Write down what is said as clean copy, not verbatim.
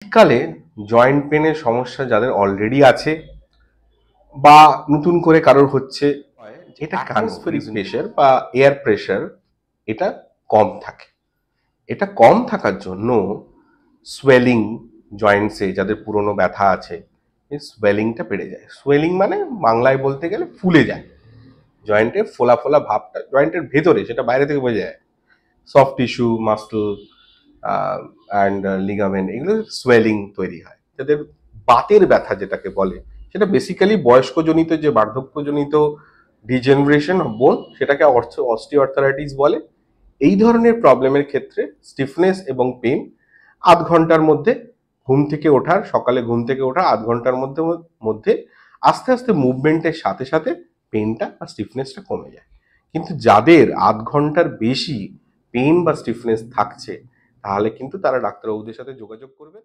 শীতকালে জয়েন্ট পেনের সমস্যা যাদের অলরেডি আছে বা নতুন করে কারোর হচ্ছে, এটা অ্যাটমসফেরিক প্রেশার বা এয়ার প্রেশার এটা কম থাকে। এটা কম থাকার জন্য সোয়েলিং, জয়েন্টসে যাদের পুরনো ব্যথা আছে, এই সোয়েলিংটা বেড়ে যায়। সোয়েলিং মানে বাংলায় বলতে গেলে ফুলে যায়। জয়েন্টের ফোলা ফোলা ভাবটা জয়েন্টের ভেতরে, সেটা বাইরে থেকে বোঝা যায়। Soft tissue, muscle and ligament, এগুলো সোয়েলিং তৈরি হয়। যাদের বাতের ব্যথা যেটাকে বলে, সেটা বেসিক্যালি বয়স্কজনিত যে বার্ধক্যজনিত ডিজেনারেশন অফ বোন, সেটাকে অস্টিওআর্থারাইটিস বলে। এই ধরনের প্রবলেমের ক্ষেত্রে স্টিফনেস এবং পেন ০.৫ ঘন্টার মধ্যে সকালে ঘুম থেকে ওঠার ০.৫ ঘন্টার মধ্যে মধ্যে আস্তে আস্তে মুভমেন্টের সাথে সাথে পেনটা বা স্টিফনেসটা কমে যায়। কিন্তু যাদের ০.৫ ঘন্টার বেশি পেন বা স্টিফনেস থাকছে, তাহলে কিন্তু তারা ডাক্তারবাবুদের সাথে যোগাযোগ করবে।